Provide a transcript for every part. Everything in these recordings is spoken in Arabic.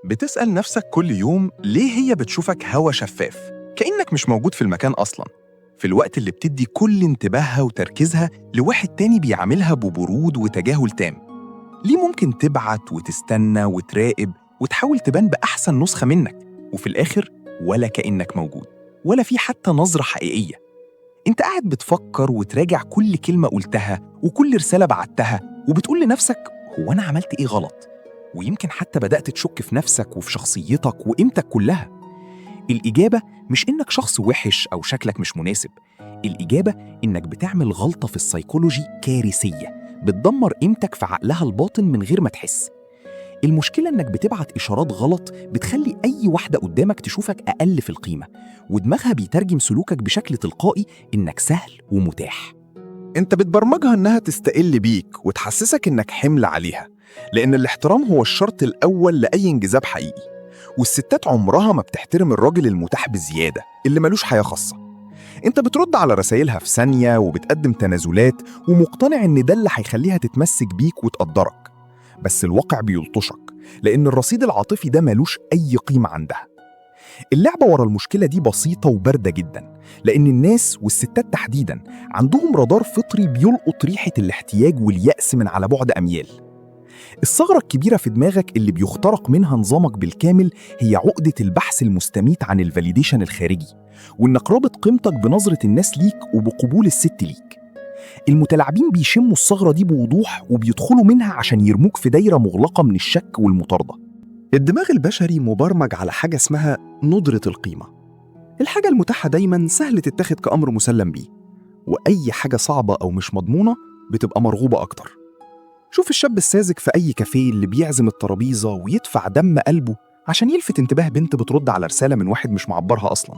بتسأل نفسك كل يوم ليه هي بتشوفك هوا شفاف كأنك مش موجود في المكان أصلاً، في الوقت اللي بتدي كل انتباهها وتركيزها لواحد تاني بيعاملها ببرود وتجاهل تام. ليه ممكن تبعت وتستنى وتراقب وتحاول تبان بأحسن نسخة منك، وفي الآخر ولا كأنك موجود ولا في حتى نظرة حقيقية؟ انت قاعد بتفكر وتراجع كل كلمة قلتها وكل رسالة بعتها، وبتقول لنفسك هو أنا عملت إيه غلط؟ ويمكن حتى بدأت تشك في نفسك وفي شخصيتك وقيمتك كلها. الإجابة مش إنك شخص وحش أو شكلك مش مناسب، الإجابة إنك بتعمل غلطة في السيكولوجي كارثية بتدمر قيمتك في عقلها الباطن من غير ما تحس. المشكلة إنك بتبعت إشارات غلط بتخلي أي واحدة قدامك تشوفك أقل في القيمة، ودماغها بيترجم سلوكك بشكل تلقائي إنك سهل ومتاح. انت بتبرمجها انها تستقل بيك وتحسسك انك حمل عليها، لان الاحترام هو الشرط الاول لاي انجذاب حقيقي. والستات عمرها ما بتحترم الراجل المتاح بزياده اللي ملوش حياه خاصه. انت بترد على رسايلها في ثانيه وبتقدم تنازلات ومقتنع ان ده اللي هيخليها تتمسك بيك وتقدرك، بس الواقع بيلطشك لان الرصيد العاطفي ده ملوش اي قيمه عندها. اللعبة ورا المشكلة دي بسيطة وباردة جدا، لأن الناس والستات تحديدا عندهم رادار فطري بيلقط ريحة الاحتياج واليأس من على بعد أميال. الثغرة الكبيرة في دماغك اللي بيخترق منها نظامك بالكامل هي عقدة البحث المستميت عن الفاليديشن الخارجي، وإنك رابط قيمتك بنظرة الناس ليك وبقبول الست ليك. المتلاعبين بيشموا الثغرة دي بوضوح وبيدخلوا منها عشان يرموك في دايرة مغلقة من الشك والمطاردة. الدماغ البشري مبرمج على حاجة اسمها ندرة القيمة. الحاجة المتاحة دايماً سهل تتاخد كأمر مسلم بيه، وأي حاجة صعبة أو مش مضمونة بتبقى مرغوبة أكتر. شوف الشاب الساذج في أي كافيه اللي بيعزم الترابيزة ويدفع دم قلبه عشان يلفت انتباه بنت بترد على رسالة من واحد مش معبرها أصلاً.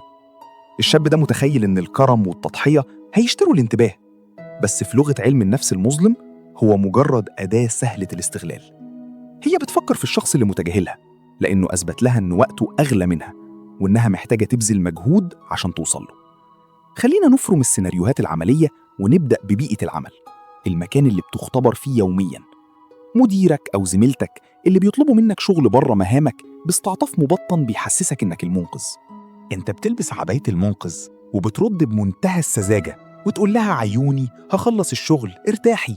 الشاب ده متخيل إن الكرم والتضحية هيشتروا الانتباه، بس في لغة علم النفس المظلم هو مجرد أداة سهلة الاستغلال. هي بتفكر في الشخص اللي متجاهلها لأنه أثبت لها إن وقته أغلى منها وإنها محتاجة تبذل مجهود عشان توصل له. خلينا نفرم السيناريوهات العملية ونبدأ ببيئة العمل، المكان اللي بتختبر فيه يومياً. مديرك أو زميلتك اللي بيطلبوا منك شغل بره مهامك باستعطاف مبطن بيحسسك إنك المنقذ. انت بتلبس عباية المنقذ وبترد بمنتهى السذاجة وتقول لها عيوني هخلص الشغل ارتاحي،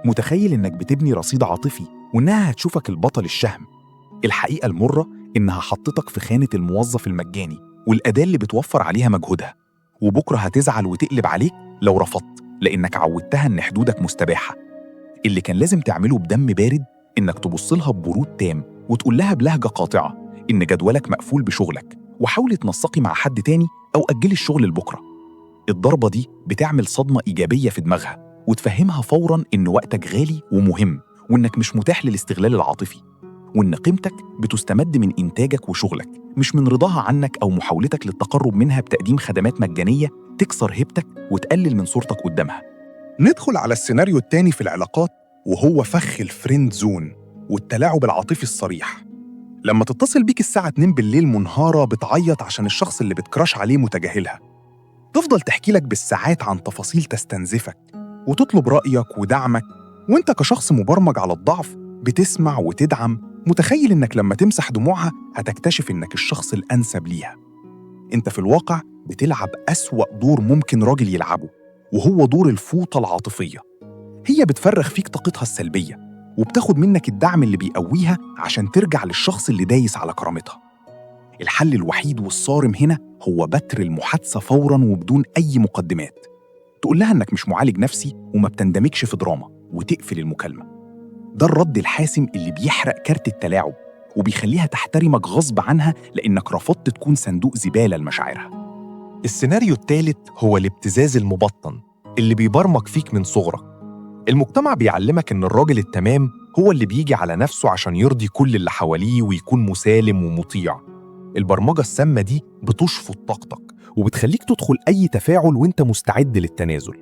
متخيل إنك بتبني رصيد عاطفي وإنها هتشوفك البطل الشهم. الحقيقة المرة إنها حطتك في خانة الموظف المجاني والأداة اللي بتوفر عليها مجهودها، وبكرة هتزعل وتقلب عليك لو رفضت لأنك عودتها إن حدودك مستباحة. اللي كان لازم تعمله بدم بارد إنك تبصلها ببرود تام وتقول لها بلهجة قاطعة إن جدولك مقفول بشغلك وحاولي تنسقي مع حد تاني أو أجلي الشغل لبكرة. الضربة دي بتعمل صدمة إيجابية في دماغها وتفهمها فوراً إن وقتك غالي ومهم وإنك مش متاح للاستغلال العاطفي، وإن قيمتك بتستمد من إنتاجك وشغلك مش من رضاها عنك أو محاولتك للتقرب منها بتقديم خدمات مجانية تكسر هيبتك وتقلل من صورتك قدامها. ندخل على السيناريو التاني في العلاقات، وهو فخ الفريند زون والتلاعب العاطفي الصريح. لما تتصل بيك الساعة 2 بالليل منهارة بتعيط عشان الشخص اللي بتكراش عليه متجاهلها، تفضل تحكي لك بالساعات عن تفاصيل تستنزفك وتطلب رأيك ودعمك، وانت كشخص مبرمج على الضعف بتسمع وتدعم، متخيل انك لما تمسح دموعها هتكتشف انك الشخص الأنسب ليها. انت في الواقع بتلعب أسوأ دور ممكن راجل يلعبه، وهو دور الفوطة العاطفية. هي بتفرغ فيك طاقتها السلبية وبتاخد منك الدعم اللي بيقويها عشان ترجع للشخص اللي دايس على كرامتها. الحل الوحيد والصارم هنا هو بتر المحادثة فوراً وبدون أي مقدمات. تقول لها إنك مش معالج نفسي وما بتندمجش في دراما وتقفل المكالمة. ده الرد الحاسم اللي بيحرق كارت التلاعب وبيخليها تحترمك غصب عنها لأنك رفضت تكون صندوق زبالة لمشاعرها. السيناريو الثالث هو الابتزاز المبطن اللي بيبرمج فيك من صغرك. المجتمع بيعلمك إن الراجل التمام هو اللي بيجي على نفسه عشان يرضي كل اللي حواليه ويكون مسالم ومطيع. البرمجة السامة دي بتشفط طاقتك وبتخليك تدخل أي تفاعل وإنت مستعد للتنازل،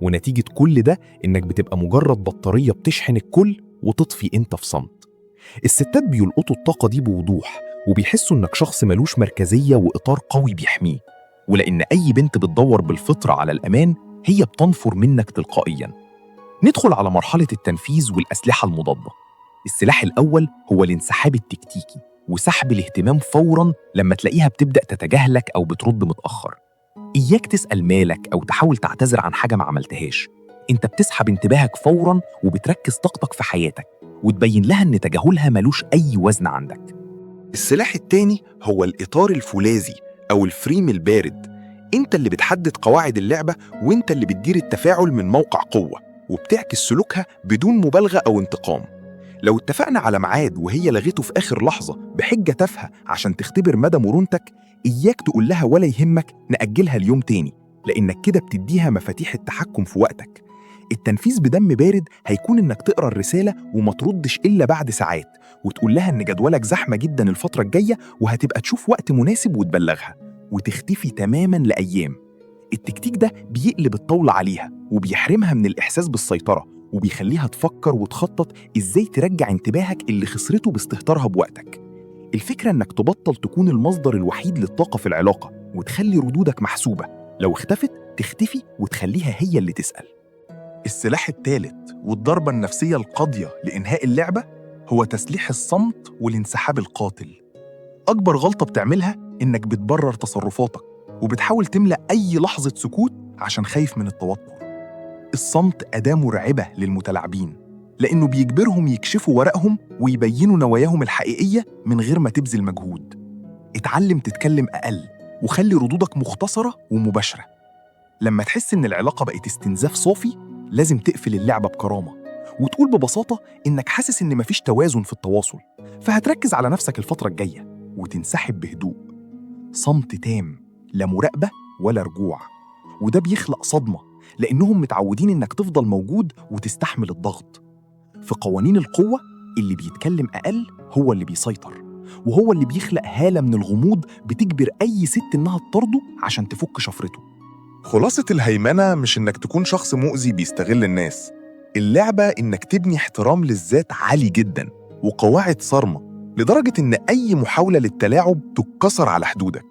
ونتيجة كل ده إنك بتبقى مجرد بطارية بتشحن الكل وتطفي إنت في صمت. الستات بيلقطوا الطاقة دي بوضوح وبيحسوا إنك شخص ملوش مركزية وإطار قوي بيحميه، ولأن أي بنت بتدور بالفطرة على الأمان هي بتنفر منك تلقائياً. ندخل على مرحلة التنفيذ والأسلحة المضادة. السلاح الأول هو الانسحاب التكتيكي، وسحب الاهتمام فوراً لما تلاقيها بتبدأ تتجاهلك أو بترد متأخر. إياك تسأل مالك أو تحاول تعتذر عن حاجة ما عملتهاش. أنت بتسحب انتباهك فوراً وبتركز طاقتك في حياتك وتبين لها إن تجاهلها ملوش أي وزن عندك. السلاح التاني هو الإطار الفولاذي أو الفريم البارد. أنت اللي بتحدد قواعد اللعبة، وأنت اللي بتدير التفاعل من موقع قوة، وبتعكس سلوكها بدون مبالغة أو انتقام. لو اتفقنا على ميعاد وهي لغيته في آخر لحظة بحجة تافهة عشان تختبر مدى مرونتك، إياك تقول لها ولا يهمك نأجلها اليوم تاني، لأنك كده بتديها مفاتيح التحكم في وقتك. التنفيذ بدم بارد هيكون إنك تقرأ الرسالة وما تردش إلا بعد ساعات، وتقول لها إن جدولك زحمة جدا الفترة الجاية وهتبقى تشوف وقت مناسب وتبلغها، وتختفي تماما لأيام. التكتيك ده بيقلب الطاولة عليها وبيحرمها من الإحساس بالسيطرة، وبيخليها تفكر وتخطط إزاي ترجع انتباهك اللي خسرته باستهتارها بوقتك. الفكرة إنك تبطل تكون المصدر الوحيد للطاقة في العلاقة، وتخلي ردودك محسوبة. لو اختفت تختفي وتخليها هي اللي تسأل. السلاح الثالث والضربة النفسية القاضية لإنهاء اللعبة هو تسليح الصمت والانسحاب القاتل. أكبر غلطة بتعملها إنك بتبرر تصرفاتك وبتحاول تملأ أي لحظة سكوت عشان خايف من التوتر. الصمت أداة مرعبة للمتلاعبين، لأنه بيجبرهم يكشفوا ورقهم ويبينوا نواياهم الحقيقية من غير ما تبذل مجهود. اتعلم تتكلم أقل وخلي ردودك مختصرة ومباشرة. لما تحس إن العلاقة بقت استنزاف صافي، لازم تقفل اللعبة بكرامة وتقول ببساطة إنك حاسس إن مفيش توازن في التواصل، فهتركز على نفسك الفترة الجاية وتنسحب بهدوء. صمت تام، لا مراقبة ولا رجوع، وده بيخلق صدمة لأنهم متعودين إنك تفضل موجود وتستحمل الضغط. في قوانين القوة، اللي بيتكلم أقل هو اللي بيسيطر، وهو اللي بيخلق هالة من الغموض بتجبر أي ست إنها تطرده عشان تفك شفرته. خلاصة الهيمنة مش إنك تكون شخص مؤذي بيستغل الناس. اللعبة إنك تبني احترام للذات عالي جدا وقواعد صارمة، لدرجة إن أي محاولة للتلاعب تتكسر على حدودك.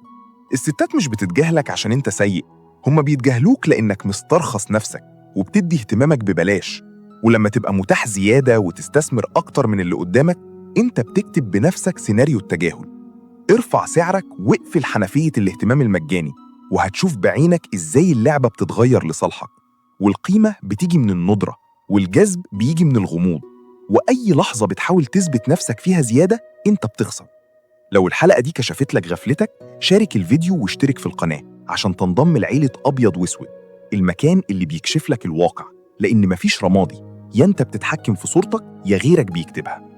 الستات مش بتتجاهلك عشان أنت سيء، هما بيتجاهلوك لأنك مسترخص نفسك وبتدي اهتمامك ببلاش. ولما تبقى متاح زيادة وتستثمر أكتر من اللي قدامك، أنت بتكتب بنفسك سيناريو التجاهل. ارفع سعرك واقفل حنفية الاهتمام المجاني، وهتشوف بعينك إزاي اللعبة بتتغير لصالحك. والقيمة بتيجي من الندرة، والجذب بيجي من الغموض، وأي لحظة بتحاول تثبت نفسك فيها زيادة أنت بتخسر. لو الحلقة دي كشفت لك غفلتك، شارك الفيديو واشترك في القناة عشان تنضم لعيلة أبيض وأسود، المكان اللي بيكشف لك الواقع، لأن مفيش رمادي، يا أنت بتتحكم في صورتك يا غيرك بيكتبها.